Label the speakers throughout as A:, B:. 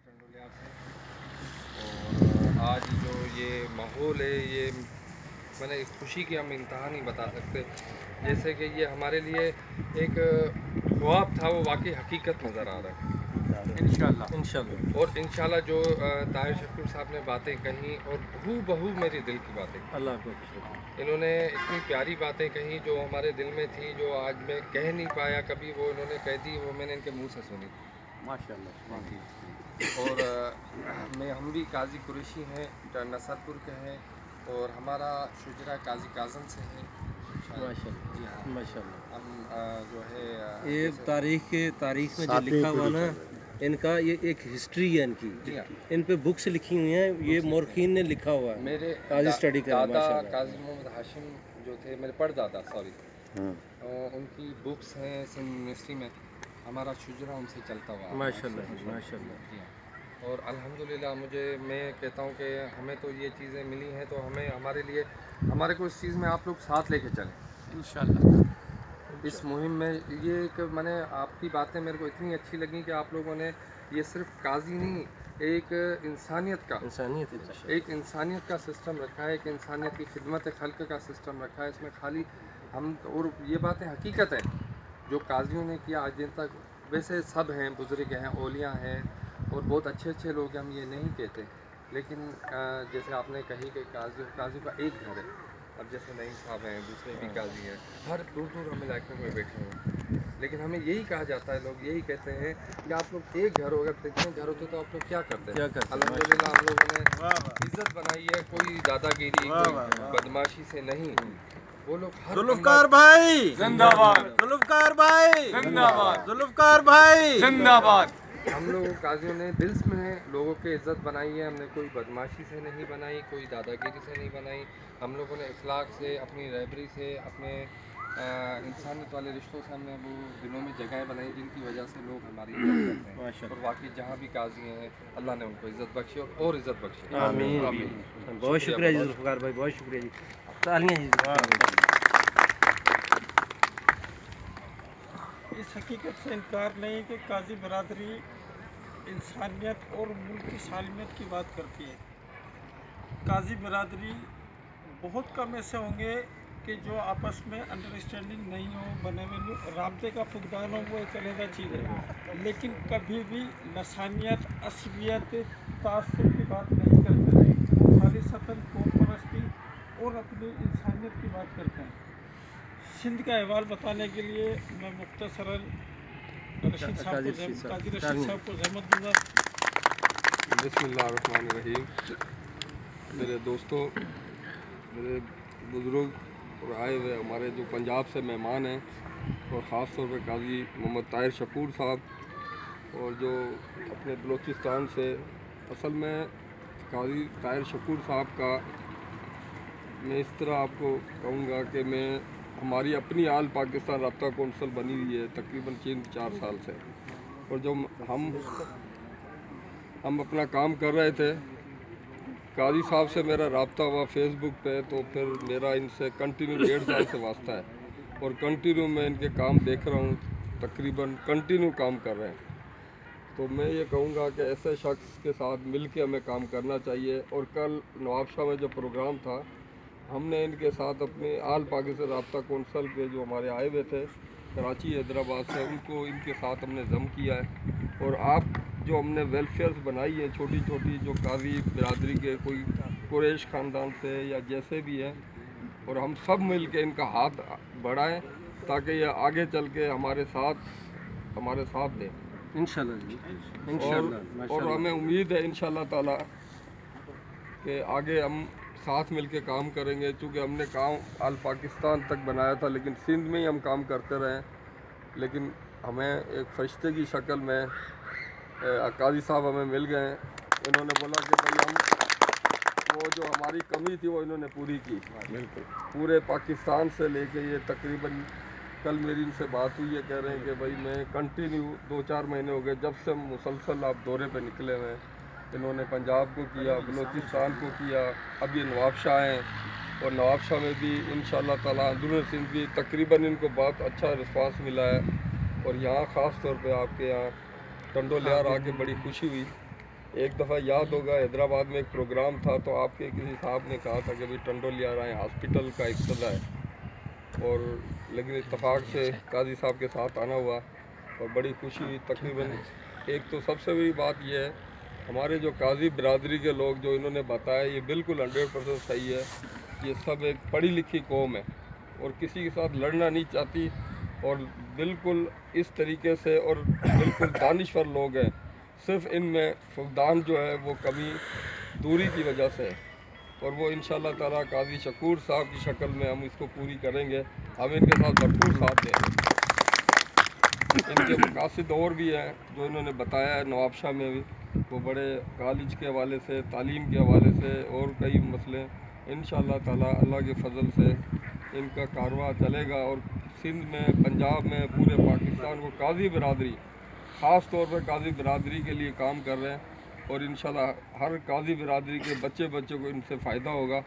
A: ٹنڈولیار سے اور آج جو یہ ماحول ہے یہ میں نے خوشی کی ہم انتہا نہیں بتا سکتے. جیسے کہ یہ ہمارے لیے ایک خواب تھا وہ واقعی حقیقت نظر آ رہا ہے انشاءاللہ. اور انشاءاللہ جو طاہر شکور صاحب نے باتیں کہیں اور بہو میری دل کی باتیں کہیں.
B: اللہ کو
A: انہوں نے اتنی پیاری باتیں کہیں جو ہمارے دل میں تھی, جو آج میں کہہ نہیں پایا کبھی, وہ انہوں نے کہہ دی, وہ میں نے ان کے منہ سے سنی.
B: ماشاءاللہ.
A: اور ہم بھی قاضی قریشی ہیں, نصر پور کے ہیں, اور ہمارا شجرا قاضی کاظم سے ہے.
B: ماشاءاللہ.
A: جی ہاں,
B: ماشاءاللہ.
A: ہم جو ہے
B: یہ تاریخ میں جو لکھا ہوا نا, ان کا یہ ایک ہسٹری ہے ان کی.
A: جی ہاں,
B: ان پہ بکس لکھی ہوئی ہیں, یہ مورخین نے لکھا ہوا ہے.
A: میرے
B: قاضی اسٹڈی کریں.
A: دادا
B: ماشاءاللہ.
A: قاضی محمد ہاشم جو تھے, میرے پردادا سوری, ان کی بکس ہیں سندھ یونیورسٹی میں. ہمارا شجرا ان سے چلتا ہوا.
B: ماشاءاللہ جی, ماشاءاللہ.
A: جی ہاں, اور الحمدللہ میں کہتا ہوں کہ ہمیں تو یہ چیزیں ملی ہیں, تو ہمارے لیے ہمارے کو اس چیز میں آپ لوگ ساتھ لے کے چلیں
B: انشاءاللہ.
A: اس مہم میں. یہ ایک میں نے آپ کی باتیں میرے کو اتنی اچھی لگیں کہ آپ لوگوں نے یہ صرف قاضی نہیں, ایک انسانیت کا سسٹم رکھا ہے, ایک انسانیت کی خدمت خلق کا سسٹم رکھا ہے. اس میں خالی ہم, اور یہ باتیں حقیقت ہیں جو قاضیوں نے کیا آج دن تک. ویسے سب ہیں, بزرگ ہیں, اولیاء ہیں, اور بہت اچھے لوگ ہیں, ہم یہ نہیں کہتے, لیکن جیسے آپ نے کہی کہ قاضی کا ایک گھر ہے. اب جیسے نعیم صاحب ہیں, دوسرے بھی قاضی ہیں, ہر دور ہم علاقوں میں بیٹھے ہیں, لیکن ہمیں یہی کہا جاتا ہے, لوگ یہی کہتے ہیں کہ آپ لوگ ایک گھر ہو, اگر اتنے گھر ہوتے تو آپ لوگ کیا کرتے ہیں. الحمدللہ ہم لوگوں نے عزت بنائی ہے, کوئی دادا گیری, کوئی بدماشی سے نہیں. وہ لوگ ہر
C: ذوالفقار بھائی زندہ باد, ذوالفقار بھائی زندہ باد, ذوالفقار بھائی زندہ باد.
A: ہم لوگوں قاضیوں نے دل میں لوگوں کی عزت بنائی ہے. ہم نے کوئی بدماشی سے نہیں بنائی, کوئی دادا گیری سے نہیں بنائی. ہم لوگوں نے اخلاق سے, اپنی رہبری سے, اپنے انسانیت والے رشتوں سے ہم نے وہ دلوں میں جگہیں بنائی جن کی وجہ سے لوگ ہماری عزت کرتے ہیں. اور واقعی جہاں بھی قاضی ہیں اللہ نے ان کو عزت بخشی اور عزت بخشی.
B: آمین. بہت شکریہ جی ذوالفقار بھائی, بہت شکریہ جی. تالیاں جی.
C: اس حقیقت سے انکار نہیں کہ قاضی برادری انسانیت اور ملک کی سالمیت کی بات کرتی ہے. قاضی برادری بہت کم ایسے ہوں گے کہ جو آپس میں انڈرسٹینڈنگ نہیں ہو, بنے ہوئے رابطے کا فقدان ہو, وہ ایک علیحدہ چیز ہے, لیکن کبھی بھی لسانیت, عصبیت, تعصب کی بات نہیں کرتے. وہ خالصتاً قوم پرستی اور اپنی انسانیت کی بات کرتے ہیں. سندھ کا احوال بتانے کے لیے میں مختصراً رشید صاحب کو, قاضی رشید صاحب کو زحمت دوں گا.
A: بسم اللہ الرحمن الرحیم. میرے دوستوں, میرے بزرگ اور آئے ہوئے ہمارے جو پنجاب سے مہمان ہیں, اور خاص طور پہ قاضی محمد طاہر شکور صاحب, اور جو اپنے بلوچستان سے. اصل میں قاضی طاہر شکور صاحب کا میں اس طرح آپ کو کہوں گا کہ ہماری اپنی آل پاکستان رابطہ کونسل بنی ہوئی ہے تقریباً 3-4 سال سے, اور جو ہم اپنا کام کر رہے تھے, قاضی صاحب سے میرا رابطہ ہوا فیس بک پہ, تو پھر میرا ان سے کنٹینیو 1.5 سال سے واسطہ ہے, اور کنٹینیو میں ان کے کام دیکھ رہا ہوں, تقریباً کنٹینیو کام کر رہے ہیں. تو میں یہ کہوں گا کہ ایسے شخص کے ساتھ مل کے ہمیں کام کرنا چاہیے. اور کل نواب شاہ میں جو پروگرام تھا, ہم نے ان کے ساتھ اپنے آل پاکستان رابطہ کونسل کے جو ہمارے آئے ہوئے تھے کراچی, حیدرآباد سے, ان کے ساتھ ہم نے ضم کیا ہے. اور آپ جو ہم نے ویلفیئرز بنائی ہیں چھوٹی چھوٹی, جو قاضی برادری کے کوئی قریش خاندان سے یا جیسے بھی ہیں, اور ہم سب مل کے ان کا ہاتھ بڑھائیں تاکہ یہ آگے چل کے ہمارے ساتھ دیں
B: انشاءاللہ جی, انشاءاللہ.
A: اور ہمیں امید ہے انشاءاللہ تعالی کہ آگے ہم ساتھ مل کے کام کریں گے. چونکہ ہم نے کام آل پاکستان تک بنایا تھا, لیکن سندھ میں ہی ہم کام کرتے رہے, لیکن ہمیں ایک فرشتے کی شکل میں قاضی صاحب ہمیں مل گئے. انہوں نے بولا کہ بھائی وہ جو ہماری کمی تھی وہ انہوں نے پوری کی.
B: بالکل.
A: پورے پاکستان سے لے کے یہ تقریباً کل میری ان سے بات ہوئی ہے, کہہ رہے ہیں کہ بھائی میں کنٹینیو 2-4 مہینے ہو گئے جب سے مسلسل آپ دورے پہ نکلے ہوئے ہیں. انہوں نے پنجاب کو کیا, بلوچستان کو کیا, اب یہ نواب شاہ ہیں, اور نواب شاہ میں بھی انشاءاللہ تعالیٰ اندرون سندھ بھی تقریباً ان کو بہت اچھا رسپانس ملا ہے. اور یہاں خاص طور پہ آپ کے یہاں ٹنڈولیار آ کے بڑی خوشی ہوئی.
D: ایک دفعہ یاد ہوگا حیدرآباد میں ایک پروگرام تھا تو آپ کے کسی صاحب نے کہا تھا کہ بھائی ٹنڈو لیا رہے ہیں ہاسپٹل کا افتتاح ہے، اور لیکن اتفاق سے قاضی صاحب کے ساتھ آنا ہوا اور بڑی خوشی ہوئی. تقریباً ایک تو سب سے بڑی بات یہ ہے ہمارے جو قاضی برادری کے لوگ جو انہوں نے بتایا یہ بالکل 100% صحیح ہے. یہ سب ایک پڑھی لکھی قوم ہے اور کسی کے ساتھ لڑنا نہیں چاہتی اور بالکل اس طریقے سے اور بالکل دانشور لوگ ہیں. صرف ان میں فقدان جو ہے وہ کمی دوری کی وجہ سے ہے اور وہ انشاءاللہ تعالیٰ قاضی شکور صاحب کی شکل میں ہم اس کو پوری کریں گے. ہم ان کے ساتھ بھرپور ساتھ دیں گے. ان کے مقاصد اور بھی ہیں جو انہوں نے بتایا ہے نواب شاہ میں بھی، وہ بڑے کالج کے حوالے سے تعلیم کے حوالے سے اور کئی مسئلے. انشاءاللہ تعالیٰ اللہ کے فضل سے ان کا کارواں چلے گا اور سندھ میں پنجاب میں پورے پاکستان کو قاضی برادری خاص طور پر قاضی برادری کے لیے کام کر رہے ہیں اور انشاءاللہ ہر قاضی برادری کے بچے کو ان سے فائدہ ہوگا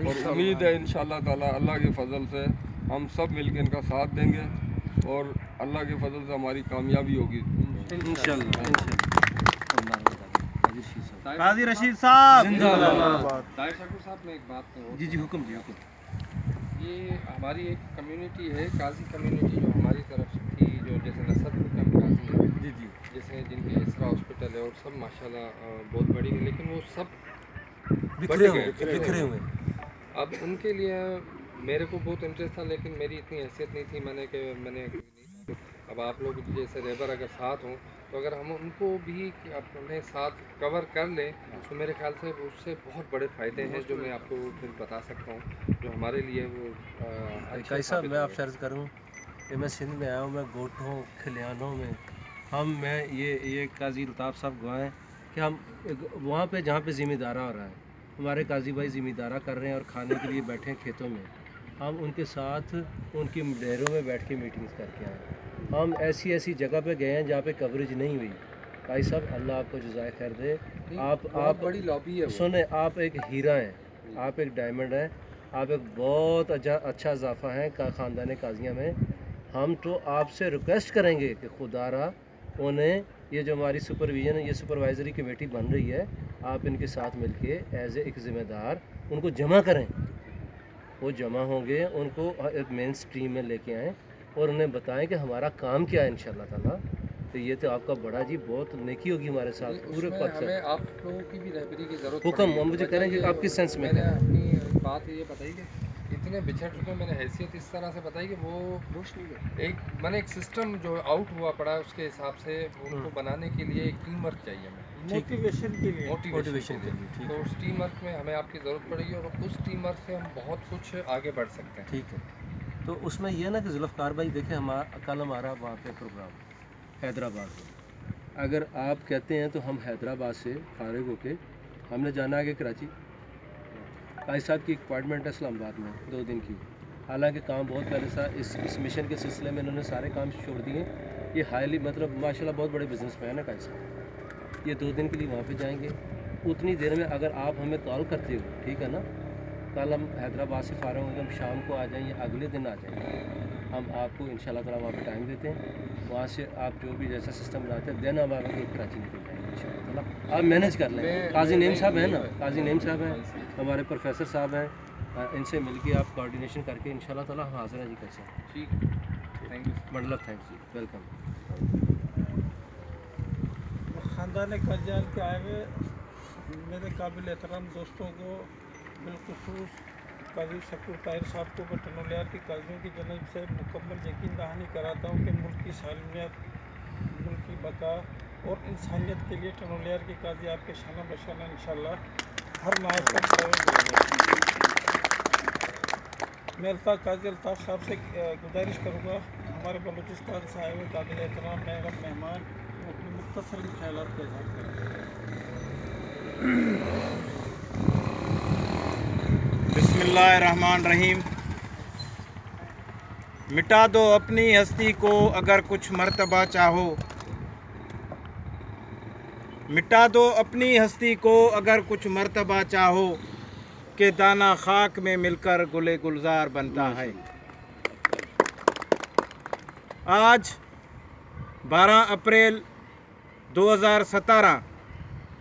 D: اور امید ہے انشاءاللہ تعالیٰ اللہ کے فضل سے ہم سب مل کے ان کا ساتھ دیں گے اور اللہ کے فضل سے ہماری کامیابی ہوگی
C: قاضی رشید صاحب
A: طاہر شکور صاحب میں ایک بات کہوں.
B: جی حکم جی حکم.
A: یہ ہماری ایک کمیونٹی ہے قاضی کمیونٹی جو ہماری طرف سے تھی، جو جیسے نصر حکم قاضی ہے،
B: جی
A: جیسے جن کی اسرا ہاسپٹل ہے اور سب ماشاءاللہ بہت بڑی ہے، لیکن وہ سب
B: بکھرے ہوئے.
A: اب ان کے لیے میرے کو بہت انٹرسٹ تھا لیکن میری اتنی حیثیت نہیں تھی. میں نے اب آپ لوگ جیسے ریبر اگر ساتھ ہوں تو اگر ہم ان کو بھی اپنے ساتھ کور کر لیں تو میرے خیال سے اس سے بہت بڑے فائدے ہیں جو میں آپ کو پھر بتا سکتا ہوں جو ہمارے لیے وہ
B: قاضی صاحب میں آپ سے عرض کروں کہ میں سندھ میں آیا ہوں، میں گوٹھوں کھلیانوں میں یہ قاضی الطاف صاحب گواہ ہیں کہ ہم وہاں پہ جہاں پہ ذمہ دارہ ہو رہا ہے ہمارے قاضی بھائی ذمہ دارہ کر رہے ہیں اور کھانے کے لیے بیٹھے ہیں کھیتوں میں، ہم ان کے ساتھ ان کی ڈیروں میں بیٹھ کے میٹنگز کر کے آئے. ہم ایسی جگہ پہ گئے ہیں جہاں پہ کوریج نہیں ہوئی. بھائی صاحب اللہ آپ کو جزائے خیر دے. آپ
A: بڑی لابی ہے.
B: سنیں، آپ ایک ہیرا ہیں، آپ ایک ڈائمنڈ ہیں، آپ ایک بہت اچھا اضافہ ہیں خاندان قاضیہ میں. ہم تو آپ سے ریکویسٹ کریں گے کہ خدا را انہیں یہ جو ہماری سپرویژن ہے، یہ سپروائزری کمیٹی بن رہی ہے، آپ ان کے ساتھ مل کے ایز اے ایک ذمہ دار ان کو جمع کریں. وہ جمع ہوں گے، ان کو ایک مین سٹریم میں لے کے آئیں اور انہیں بتائیں کہ ہمارا کام کیا ہے انشاءاللہ تعالیٰ. تو یہ تو آپ کا بڑا جی بہت نیکی ہوگی ہمارے ساتھ پورے پاکستان.
A: ہمیں آپ لوگوں کی بھی رہبری کی ضرورت
B: حکم ہم مجھے کریں کہ آپ کس سینس میں
A: نے اپنی بات یہ بتائی کہ اتنے بچھڑ چکے میں نے حیثیت اس طرح سے بتائی کہ وہ ایک سسٹم جو آؤٹ ہوا پڑا ہے اس کے حساب سے ان کو بنانے کے لیے ایک ٹیم ورک چاہیے ہمیں،
C: موٹیویشن کے لیے.
B: موٹیویشن کے لیے.
A: تو اس ٹیم ورک میں ہمیں آپ کی ضرورت پڑے گی اور اس ٹیم ورک سے ہم بہت کچھ آگے بڑھ سکتے ہیں.
B: ٹھیک ہے. تو اس میں یہ نا کہ ذوالفقار بھائی دیکھیں کل ہمارا وہاں پہ پروگرام حیدرآباد میں، اگر آپ کہتے ہیں تو ہم حیدرآباد سے فارغ ہو کے ہم نے جانا آگے کراچی. قاضی صاحب کی اپائنٹمنٹ ہے اسلام آباد میں 2 دن کی، حالانکہ کام بہت پہلے تھا. اس مشن کے سلسلے میں انہوں نے سارے کام چھوڑ دیے. یہ ہائیلی ماشاءاللہ بہت بڑے بزنس مین ہیں قاضی صاحب. یہ 2 دن کے لیے وہاں پہ جائیں گے. اتنی دیر میں اگر آپ ہمیں کال کرتے ہو، ٹھیک ہے نا، کل ہم حیدرآباد سے فارغ ہوں گے، ہم شام کو آ جائیں یا اگلے دن آ جائیں گے. ہم آپ کو انشاءاللہ تعالیٰ وہاں پہ ٹائم دیتے ہیں. وہاں سے آپ جو بھی جیسا سسٹم بناتے ہیں دین ہم آپ کو کراچی نکل جائیں گے انشاءاللہ تعالیٰ. آپ مینیج کر لیں. قاضی نعیم صاحب ہیں نا، قاضی نعیم صاحب ہیں، ہمارے پروفیسر صاحب ہیں، ان سے مل کے آپ کوآرڈینیشن کر کے انشاءاللہ تعالیٰ ہم حاضر ہیں جی. کیسے
A: ٹھیک ہے، thank you.
B: Bundle of thanks جی. ویلکم.
C: خاندان قاضیان کے آئے ہوئے میرے قابل احترام دوستوں کو، بالخصوص قاضی شکور طاہر صاحب کو ٹنولیار کی قاضیوں کی جانب سے مکمل یقین دہانی کراتا ہوں کہ ملک کی سالمیت، ملک کی بقا اور انسانیت کے لیے ٹنولیار کی قاضی آپ کے شانہ بشانہ انشاءاللہ ہر محض پر فروغ دیں گے. میں قاضی الطاف صاحب سے گزارش کروں گا ہمارے بلوچستان سے آئے ہوئے قابل احترام نائب مہمان وہ اپنے مختصر خیالات کا اظہار کریں.
E: بسم اللہ الرحمن الرحیم. مٹا دو اپنی ہستی کو اگر کچھ مرتبہ چاہو، مٹا دو اپنی ہستی کو اگر کچھ مرتبہ چاہو، کہ دانہ خاک میں مل کر گلے گلزار بنتا ہے. آج 12 اپریل 2017